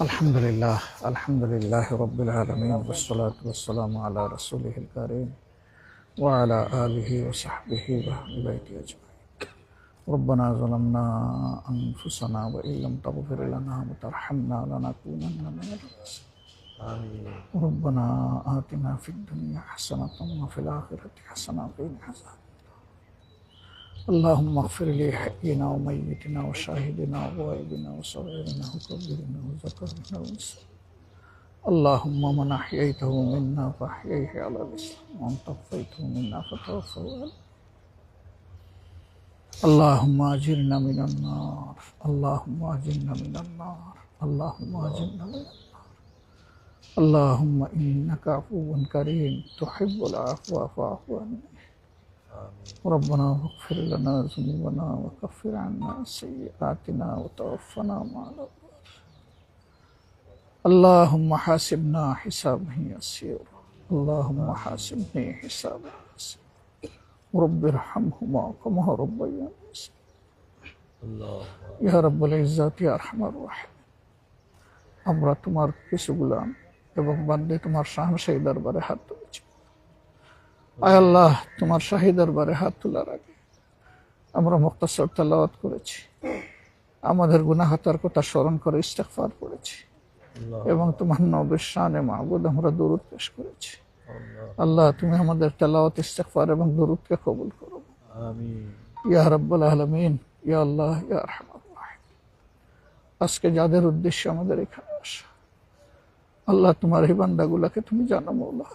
আলহামদুলিল্লাহ রাব্বিল আলামিন ওয়াসসালাতু ওয়াসসালামু আলা রাসূলিহিল কারীম ওয়া আলা আলিহি ওয়া সাহবিহি ওয়া আহলি বাইতিহি আজমাইন। রব্বানা যালামনা আনফুসানা ওয়া ইল্লাম তাগফির লানা ওয়া তারহামনা লানাকুনান্না মিনাল খাসিরিন। আমিন। রব্বানা আতিনা ফিদ দুনিয়া হাসানাতাও ওয়া ফিল আখিরাতি হাসানাতাও ওয়া কিনা আযাবান। اللهم اغفر لي حينا وميتنا وشاهدنا وغائبنا وصغيرنا وكبيرنا وذكرنا وانثانا. اللهم من احييته منا فاحييه على الاسلام ومن توفيته منا فتوفه على. اللهم اجرنا من النار، اللهم اجرنا من النار، اللهم اجرنا من النار. اللهم انك عفو كريم تحب العفو فاعف عنا. ربنا اغفر لنا ذنوبنا وكفر عنا سيئاتنا وتوفنا مع الأبرار. اللهم حاسبنا حسابا يسيرا، اللهم حاسبني حسابا يسيرا. رب ارحمهما كما ربياني صغيرا. يا رب العزة يا أرحم الراحمين। আমরা তোমার কিছু গোলাম এবং বান্দে তোমার শাহী দরবারে হাত তুলেছি। আয় আল্লাহ, তোমার শাহী দরবারে হাত তোলার আগে আমরা মুখতাসর তেলাওয়াত করেছি, আমাদের গুনাহতার কথা স্মরণ করে ইস্তিগফার করেছি এবং তোমার নবীর শানে মাহবুদ আমরা দুরূদ পেশ করেছি। আল্লাহ, তুমি আমাদের তেলাওয়াত, ইস্তিগফার এবং দুরূদকে কবুল করো। আমিন ইয়া রাব্বুল আলামিন, ইয়া আল্লাহ ইয়া আরহামার রাহিম। আজকে যাদের উদ্দেশ্যে আমাদের এখানে আসা, আল্লাহ তোমার এই বান্দাগুলোকে তুমি জানো মওলা।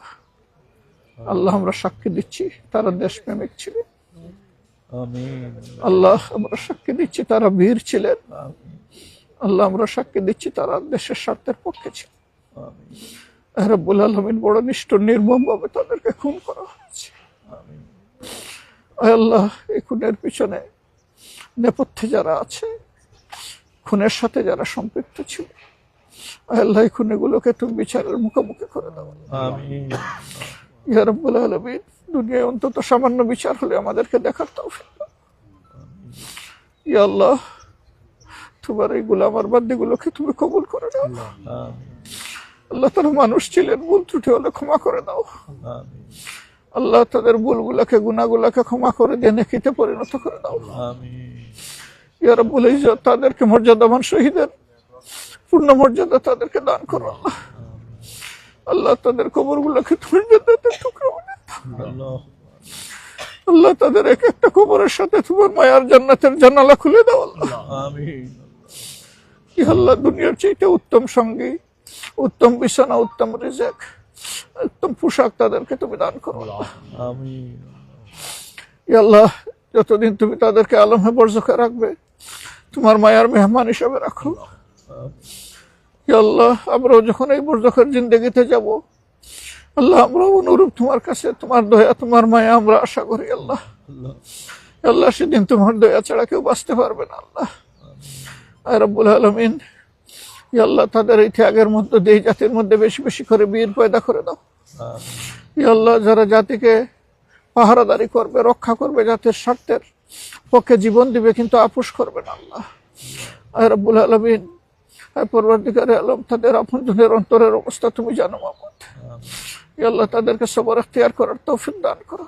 আল্লাহ, আমরা সাক্ষী দিচ্ছি তারা দেশপ্রেমিক ছিলেন। আল্লাহ, আমরা সাক্ষী দিচ্ছি তারা বীর ছিলেন। আল্লাহ, আমরা সাক্ষী দিচ্ছি তারা দেশের স্বার্থের পক্ষে ছিলেন। রব্বুল আলামিন, বড় নিষ্ঠুর নির্মম ভাবে তাদেরকে খুন করা হয়েছে। আল্লাহ, এই খুনের পিছনে নেপথ্যে যারা আছে, খুনের সাথে যারা সম্পৃক্ত ছিল, আল্লাহ এই খুনেগুলোকে তুমি বিচারের মুখোমুখি করে দাও। আমিন ইয়া রাব্বুল আলামিন। দুনিয়ায় অন্তত সামান্য বিচার হলে আমাদেরকে দেখার তৌফিক দাও। ইয়া আল্লাহ, তোমার এই গোলাম আর বান্দীগুলোকে তুমি কবুল করে দাও। আল্লাহ, তারা মানুষ ছিলেন, ভুল ত্রুটি হলে ক্ষমা করে দাও। আল্লাহ, তাদের ভুলগুলাকে, গুনাহগুলাকে ক্ষমা করে দিয়ে নেকিতে পরিণত করে দাও। ইয়া রাব্বুল ইজ্জত, তাদেরকে মর্যাদাবান শহীদের পূর্ণ মর্যাদা তাদেরকে দান করো। আল্লাহ, আল্লাহ তাদের কবরগুলোকে তুমি জান্নাতের টুকরা বানিয়ে দাও। আল্লাহ, তাদের এক একটা কবরের সাথে তোমার মায়ার জান্নাতের জানালা খুলে দাও। আল্লাহ আমিন। ইয়া আল্লাহ, দুনিয়ার চাইতে উত্তম সঙ্গী, উত্তম বিছানা, উত্তম রিজিক, উত্তম পোশাক তাদেরকে তুমি দান করো। আমিন। ইয়া আল্লাহ, যতদিন তুমি তাদেরকে আলমে বরজখে রাখবে, তোমার মায়ার মেহমান হিসাবে রাখো। ইয়া আল্লাহ, আমরাও যখন এই বরজখের জিন্দেগিতে যাব, আল্লাহ আমরাও অনুরূপ তোমার কাছে তোমার দয়া, তোমার মায়া আমরা আশা করি। আল্লাহ আল্লাহ, সেদিন তোমার দয়া ছাড়া কেউ বাঁচতে পারবে না। আল্লাহ আয় রাব্বুল আলামিন, ইয়া আল্লাহ, তাদের এই ত্যাগের মধ্যে দিয়ে জাতির মধ্যে বেশি বেশি করে বীর পয়দা করে দাও। ইয়া আল্লাহ, যারা জাতিকে পাহারাদারি করবে, রক্ষা করবে, জাতির স্বার্থের পক্ষে জীবন দিবে, কিন্তু আপোষ করবে না। আল্লাহ আয় রাব্বুল আলামিন, পরওয়ারদিগারে আলম, তাদের আপনজনের অন্তরের অবস্থা তুমি জানো মাবুদ। ইয়া আল্লাহ, তাদেরকে সবর ইখতিয়ার করার তৌফিক দান করো,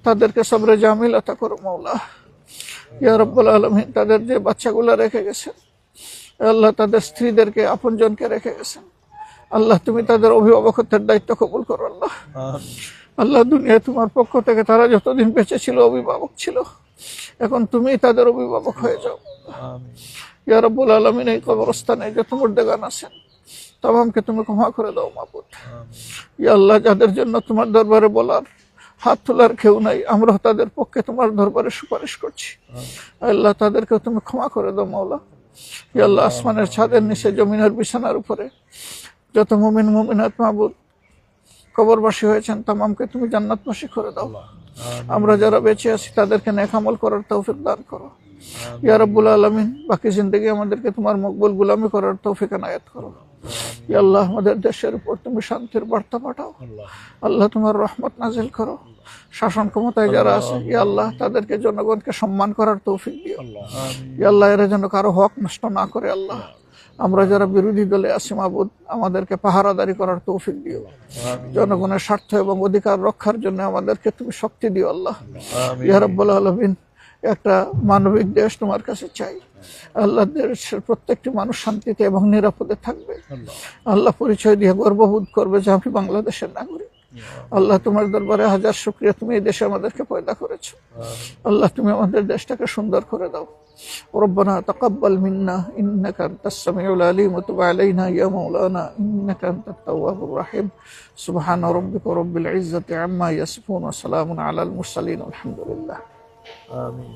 তাদেরকে সবরে জামিল আতা করো মাওলা। ইয়া রাব্বুল আলামিন, তাদের যে বাচ্চাগুলো রেখে গেছেন, আল্লাহ তাদের স্ত্রীদেরকে, আপনজনকে রেখে গেছেন, আল্লাহ তুমি তাদের অভিভাবকত্বের দায়িত্ব কবুল করো। আল্লাহ আল্লাহ, দুনিয়ায় তোমার পক্ষ থেকে তারা যতদিন বেঁচে ছিল অভিভাবক ছিল, এখন তুমি তাদের অভিভাবক হয়ে যাও। ইয়া রাব্বুল আলামিন, এই কবরস্থানে যত মুর্দাগান আছেন তামামকে তুমি ক্ষমা করে দাও মাবুদ। ইয়া আল্লাহ, যাদের জন্য তোমার দরবারে বলার, হাত তোলার কেউ নাই, আমরা তাদের পক্ষে তোমার দরবারে সুপারিশ করছি। আল্লাহ, তাদেরকে তুমি ক্ষমা করে দাও মাওলা। ইয়া আল্লাহ, আসমানের ছাদের নিচে, জমিনের বিছানার উপরে যত মুমিন মুমিনাত মাবুদ কবরবাসী হয়েছেন, তামামকে তুমি জান্নাতবাসী করে দাও। আমরা যারা বেঁচে আছি তাদেরকে নেক আমল করার তৌফিক দান করো। ইয়া রাব্বুল আলামিন, বাকি জিন্দেগি আমাদেরকে তোমার মকবুল গোলামি করার তৌফিক এনায়েত করো। ইয়া আল্লাহ, আমাদের দেশের উপর তুমি শান্তির বার্তা পাঠাও। আল্লাহ, তোমার রহমত নাজিল করো। শাসন ক্ষমতায় যারা আছে, ইয়া আল্লাহ, তাদেরকে, জনগণকে সম্মান করার তৌফিক দিও। ইয়া আল্লাহ, এরা যেন কারো হক নষ্ট না করে। আল্লাহ আমরা যারা বিরোধী দলে আছি মাবুদ, আমাদেরকে পাহারাদারি করার তৌফিক দিও। জনগণের স্বার্থ এবং অধিকার রক্ষার জন্য আমাদেরকে তুমি শক্তি দিও আল্লাহ। ইয়া রাব্বুল আলামিন, একটা মানবিক দেশ তোমার কাছে চাই আল্লাহ। দেশের প্রত্যেকটি মানুষ শান্তিতে এবং নিরাপদে থাকবে আল্লাহ, পরিচয় দিয়ে গর্ববোধ করবে যে আমি বাংলাদেশের নাগরিক। আল্লাহ, তোমার দরবারে হাজার শুকরিয়া, তুমি এই দেশে আমাদেরকে পয়দা করেছো আল্লাহ। তুমি আমাদের দেশটাকে সুন্দর করে দাও। ربنا تقبل منا إنك أنت السميع العليم وتب علينا يا مولانا إنك أنت التواب الرحيم. سبحان ربك رب العزة عما يصفون وسلام على المرسلين والحمد لله. آمين.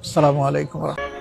السلام عليكم ورحمة الله.